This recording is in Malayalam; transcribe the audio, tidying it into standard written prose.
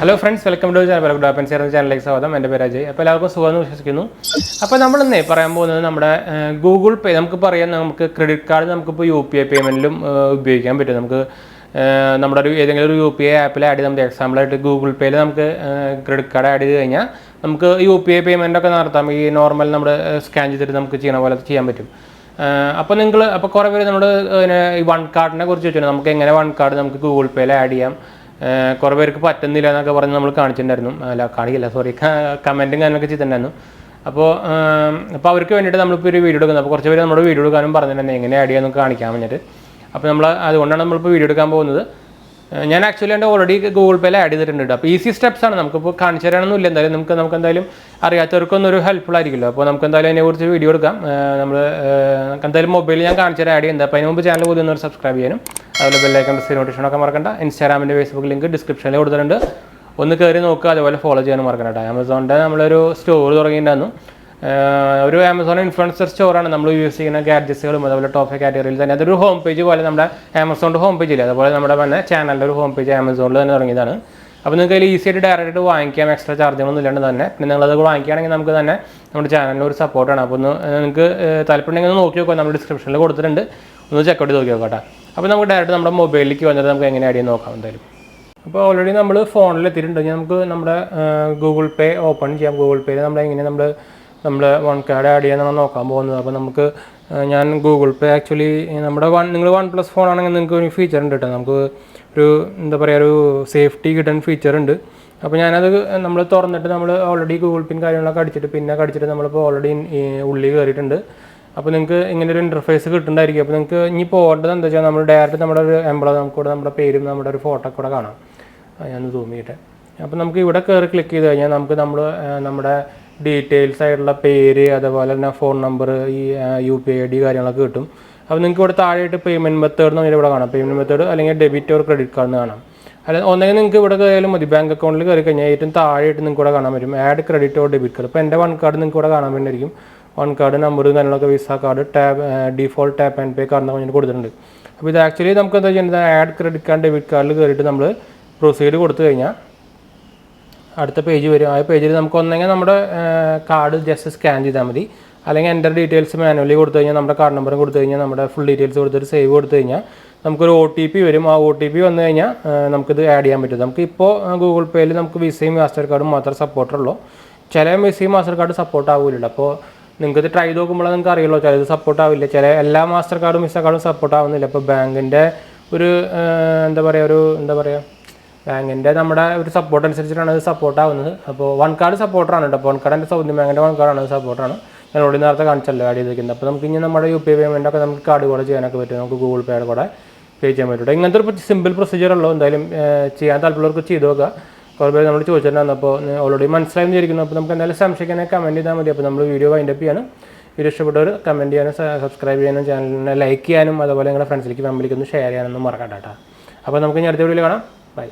Hello friends, welcome to the channel. Goodhappenshereajay channel. My name is Ajay. അപ്പോൾ എല്ലാവർക്കും സുഖമാണെന്ന് വിശ്വസിക്കുന്നു. അപ്പോൾ നമ്മൾ ഇന്ന് പറയാൻ പോകുന്നത് നമ്മുടെ ഗൂഗിൾ പേ നമുക്ക് പറയാം നമുക്ക് ക്രെഡിറ്റ് കാർഡ് നമുക്കിപ്പോൾ UPI പേയ്മെന്റിലും ഉപയോഗിക്കാൻ പറ്റും. നമുക്ക് നമ്മുടെ ഒരു ഏതെങ്കിലും ഒരു UPI ആപ്പിൽ ആഡ് ചെയ്ത് നമുക്ക് എക്സാമ്പിൾ ആയിട്ട് ഗൂഗിൾ പേയിൽ നമുക്ക് ക്രെഡിറ്റ് കാർഡ് ആഡ് ചെയ്ത് കഴിഞ്ഞാൽ നമുക്ക് UPI പേയ്മെന്റ് ഒക്കെ നടത്താം. ഈ നോർമൽ നമ്മുടെ സ്കാൻ ചെയ്തിട്ട് നമുക്ക് ചെയ്യുന്ന പോലെ ചെയ്യാൻ പറ്റും. അപ്പോൾ കുറേ പേര് നമ്മൾ ഈ OneCardനെ കുറിച്ച് ചോദിച്ചു നമുക്ക് എങ്ങനെ OneCard നമുക്ക് ഗൂഗിൾ പേയിൽ ആഡ് ചെയ്യാം. കുറേ പേർക്ക് പറ്റുന്നില്ല എന്നൊക്കെ പറഞ്ഞ് നമ്മൾ കാണിച്ചിട്ടുണ്ടായിരുന്നു. അല്ല കാണിക്കില്ല സോറി കമൻറ്റും കാര്യങ്ങളൊക്കെ ചെയ്തിട്ടുണ്ടായിരുന്നു. അപ്പോൾ അവർക്ക് വേണ്ടിയിട്ട് നമ്മളിപ്പോൾ ഒരു വീഡിയോ എടുക്കുന്നത്. അപ്പോൾ കുറച്ച് പേര് നമ്മുടെ വീഡിയോ എടുക്കാനും പറഞ്ഞിട്ടുണ്ടെങ്കിൽ എങ്ങനെ ആഡ് ചെയ്യാമെന്നൊക്കെ കാണിക്കാൻ വേണ്ടിയിട്ട്. അപ്പോൾ അതുകൊണ്ടാണ് നമ്മളിപ്പോൾ വീഡിയോ എടുക്കാൻ പോകുന്നത്. ഞാൻ ആക്ച്വലി എൻ്റെ ഓൾറെഡി ഗൂഗിൾ പേയിൽ ആഡ് ചെയ്തിട്ടുണ്ട്. അപ്പോൾ ഈസി സ്റ്റെപ്സ് ആണ് നമുക്കിപ്പോൾ കാണിച്ചു തരാനൊന്നുമില്ല. എന്തായാലും നമുക്ക് എന്തായാലും അറിയാത്തവർക്കൊന്നും ഒരു ഹെൽപ്ഫുൾ ആയിരിക്കുമല്ലോ. അപ്പോൾ നമുക്ക് എന്തായാലും അതിനെക്കുറിച്ച് വീഡിയോ എടുക്കാം. എന്തായാലും മൊബൈലിൽ ഞാൻ കാണിച്ചു തരാം ആഡ് ചെയ്യുന്നത്. അപ്പോൾ അതിന് മുമ്പ് ചാനൽ പുതിയ ഒന്ന് സബ്സ്ക്രൈബ് ചെയ്യാനും അതുപോലെ ബെല്ലൈക്കൺ നോട്ടിഫിക്കേഷനൊക്കെ മറക്കണ്ട. ഇൻസ്റ്റാഗ്രാമിൻ്റെ ഫേസ്ബുക്ക് ലിങ്ക് ഡിസ്ക്രിപ്ഷനിൽ കൊടുത്തിട്ടുണ്ട്. ഒന്ന് കയറി നോക്കുക, അതുപോലെ ഫോളോ ചെയ്യാനും മറക്കണ്ട. ആമസോണിൻ്റെ നമ്മളൊരു സ്റ്റോർ തുടങ്ങിയിട്ടുണ്ടായിരുന്നു. ഒരു ആമസോൺ ഇൻഫ്ലുവൻസർ സ്റ്റോറാണ് നമ്മൾ യൂസ് ചെയ്യുന്ന ഗാഡ്ജറ്റ്സുകളും അതുപോലെ ടോപ്പ് കാറ്റഗറിയിൽ തന്നെ. അതൊരു ഹോം പേജ് പോലെ നമ്മുടെ ആമസോണിൻ്റെ ഹോം പേജ് ഇല്ല, അതുപോലെ നമ്മുടെ തന്നെ ചാനലിൻ്റെ ഒരു ഹോം പേജ് ആമസോണിൽ തന്നെ തുടങ്ങിയതാണ്. അപ്പോൾ നിങ്ങൾക്ക് അതിൽ ഈസി ആയിട്ട് ഡയറക്റ്റ് വാങ്ങിക്കാം, എക്സ്ട്രാ ചാർജുകളൊന്നും ഇല്ലാണ്ട് തന്നെ. പിന്നെ നിങ്ങളത് വാങ്ങിക്കുകയാണെങ്കിൽ നമുക്ക് തന്നെ നമ്മുടെ ചാനലിന് ഒരു സപ്പോർട്ടാണ്. അപ്പോൾ നിങ്ങൾക്ക് താല്പര്യമുണ്ടെങ്കിൽ ഒന്ന് നോക്കി നോക്കാം, നമ്മൾ ഡിസ്ക്രിപ്ഷനിൽ കൊടുത്തിട്ടുണ്ട്. ഒന്ന് ചെക്കൗട്ട് ചെയ്ത് നോക്കി നോക്കട്ടെ. അപ്പോൾ നമുക്ക് ഡയറക്റ്റ് നമ്മുടെ മൊബൈലിലേക്ക് വന്നിട്ട് നമുക്ക് എങ്ങനെ ആഡ് ചെയ്യാൻ നോക്കാം എന്തായാലും. അപ്പോൾ ഓൾറെഡി നമ്മൾ ഫോണിൽ എത്തിയിട്ടുണ്ട്. നമുക്ക് നമ്മുടെ ഗൂഗിൾ പേ ഓപ്പൺ ചെയ്യാം. ഗൂഗിൾ പേയിൽ നമ്മളെങ്ങനെ നമ്മുടെ OneCard ആഡ് ചെയ്യാനാണ് നോക്കാൻ പോകുന്നത്. അപ്പോൾ നമുക്ക് ഞാൻ ഗൂഗിൾ പേ ആക്ച്വലി നിങ്ങൾ OnePlus ഫോണാണെങ്കിൽ നിങ്ങൾക്ക് ഒരു ഫീച്ചർ ഉണ്ട് കേട്ടോ. നമുക്ക് ഒരു എന്താ പറയുക ഒരു സേഫ്റ്റി കിട്ടുന്ന ഫീച്ചർ ഉണ്ട്. അപ്പോൾ ഞാനത് നമ്മൾ തുറന്നിട്ട് നമ്മൾ ഓൾറെഡി ഗൂഗിൾ പിൻ കാര്യങ്ങളൊക്കെ അടിച്ചിട്ട് നമ്മളിപ്പോൾ ഓൾറെഡി ഉള്ളിൽ കയറിയിട്ടുണ്ട്. അപ്പോൾ നിങ്ങൾക്ക് ഇങ്ങനെ ഒരു ഇൻ്റർഫേസ് കിട്ടുന്നുണ്ടായിരിക്കും. അപ്പോൾ നിങ്ങൾക്ക് ഇനി പോകേണ്ടത് എന്താ വെച്ചാൽ നമ്മൾ ഡയറക്റ്റ് നമ്മുടെ ഒരു എംബ്ലം നമുക്കിവിടെ നമ്മുടെ പേരും നമ്മുടെ ഒരു ഫോട്ടോ കൂടെ കാണാം. ഞാൻ സൂം ചെയ്യട്ടെ. അപ്പോൾ നമുക്ക് ഇവിടെ കയറി ക്ലിക്ക് ചെയ്ത് കഴിഞ്ഞാൽ നമുക്ക് നമ്മുടെ ഡീറ്റെയിൽസ് ആയിട്ടുള്ള പേര് അതുപോലെ തന്നെ ഫോൺ നമ്പർ ഈ UPI ID കാര്യങ്ങളൊക്കെ കിട്ടും. അപ്പോൾ നിങ്ങൾക്ക് ഇവിടെ താഴെയായിട്ട് പേയ്മെൻറ്റ് മെത്തേഡ് എന്ന് പറഞ്ഞാൽ ഇവിടെ കാണാം. പേയ്മെൻറ്റ് മെത്തേഡ് അല്ലെങ്കിൽ ഡെബിറ്റ് ഓർ ക്രെഡിറ്റ് കാർഡ് എന്ന് കാണാം. അല്ലെങ്കിൽ ഒന്നെങ്കിൽ നിങ്ങൾക്ക് ഇവിടെ കയറിയാലും മതി. ബാങ്ക് അക്കൗണ്ടിൽ കയറി കഴിഞ്ഞാൽ ഏറ്റവും താഴെയായിട്ട് നിങ്ങൾക്ക് ഇവിടെ കാണാൻ പറ്റും add credit or debit card. അപ്പോൾ എൻ്റെ OneCard നിങ്ങൾക്ക് ഇവിടെ കാണാൻ വേണ്ടിയിരിക്കും. OneCard നമ്പർ കാര്യങ്ങളൊക്കെ visa card default tap and pay card എന്ന് കൊടുത്തിട്ടുണ്ട്. അപ്പോൾ ഇത് ആക്ച്വലി നമുക്ക് എന്താ ചെയ്യുന്നത് ആഡ് ക്രെഡിറ്റ് കാർഡ് ഡെബിറ്റ് കാർഡിൽ കയറിയിട്ട് നമ്മൾ പ്രൊസീഡ് കൊടുത്തു കഴിഞ്ഞാൽ അടുത്ത പേജ് വരും. ആ പേജിൽ നമുക്ക് ഒന്നെങ്കിൽ നമ്മുടെ കാർഡ് ജസ്റ്റ് സ്കാൻ ചെയ്താൽ മതി, അല്ലെങ്കിൽ എൻ്റെ ഡീറ്റെയിൽസ് മാനുവലി കൊടുത്തു കഴിഞ്ഞാൽ നമ്മുടെ കാർഡ് നമ്പർ കൊടുത്തു കഴിഞ്ഞാൽ നമ്മുടെ ഫുൾ ഡീറ്റെയിൽസ് കൊടുത്തിട്ട് സേവ് കൊടുത്തു കഴിഞ്ഞാൽ നമുക്കൊരു OTP വരും. ആ OTP വന്നു കഴിഞ്ഞാൽ നമുക്കിത് ആഡ് ചെയ്യാൻ പറ്റും. നമുക്കിപ്പോൾ ഗൂഗിൾ പേയിൽ നമുക്ക് വിസയും മാസ്റ്റർ കാർഡും മാത്രമേ സപ്പോർട്ടുള്ളൂ. ചില വിസയും മാസ്റ്റർ കാർഡ് സപ്പോർട്ട് ആവില്ല. അപ്പോൾ നിങ്ങൾക്കിത് ട്രൈ നോക്കുമ്പോൾ നിങ്ങൾക്ക് അറിയുള്ളൂ ചിലത് സപ്പോർട്ട് ആവില്ല. എല്ലാ മാസ്റ്റർ കാർഡും വിസ കാർഡും സപ്പോർട്ട് ആവുന്നില്ല. അപ്പോൾ ബാങ്കിൻ്റെ ഒരു എന്താ പറയുക ബാങ്കിൻ്റെ നമ്മുടെ ഒരു സപ്പോർട്ട് അനുസരിച്ചിട്ടാണ് അത് സപ്പോർട്ട് ആവുന്നത്. അപ്പോൾ OneCard സപ്പോർട്ടറാണ് കേട്ടോ. അപ്പോൾ OneCard എൻ്റെ സൗദി ബാങ്കിൻ്റെ OneCard ആണ് സപ്പോർട്ടാണ്. ഞാൻ ഓൾറെഡി നേരത്തെ കാണിച്ചല്ലോ ആഡ് ചെയ്തിരിക്കുന്നത്. അപ്പോൾ നമുക്ക് ഇനി നമ്മുടെ UPI പേയ്മെൻറ്റൊക്കെ നമുക്ക് കാർഡ് കൂടെ ചെയ്യാനൊക്കെ പറ്റും. നമുക്ക് ഗൂഗിൾ പേയുടെ കൂടെ പേ ചെയ്യാൻ പറ്റും. ഇങ്ങനത്തെ ഒരു സിമ്പിൾ പ്രൊസീജിയറുള്ളൂ. എന്തായാലും ചെയ്യാൻ താല്പര്യമുള്ളവർക്ക് ചെയ്ത് നോക്കുക. കുറേ പേര് നമ്മൾ ചോദിച്ചിട്ടുണ്ടായിരുന്നു. അപ്പോൾ ഓൾറെഡി മനസ്സിലായി വിചാരിക്കുന്നു. അപ്പോൾ നമുക്ക് എന്തായാലും സംശയിക്കാനൊക്കെ കമൻറ്റ് ചെയ്താൽ മതി. അപ്പോൾ നമ്മൾ വീഡിയോ വൈൻഡപ്പ് ചെയ്യാനും വീഡിയോ ഇഷ്ടപ്പെട്ടവർ കമൻറ്റ് ചെയ്യാനും സബ്സ്ക്രൈബ് ചെയ്യാനും ചാനലിനെ ലൈക്ക് ചെയ്യാനും അതുപോലെ നിങ്ങളുടെ ഫ്രണ്ട്സിലേക്ക് ഫാമിലിക്ക് ഒന്ന് ഷെയർ ചെയ്യാനൊന്നും മറക്കണ്ട കേട്ടോ. അപ്പോൾ നമുക്ക് ഇനി അടുത്ത വീഡിയോയിൽ കാണാം. ബൈ.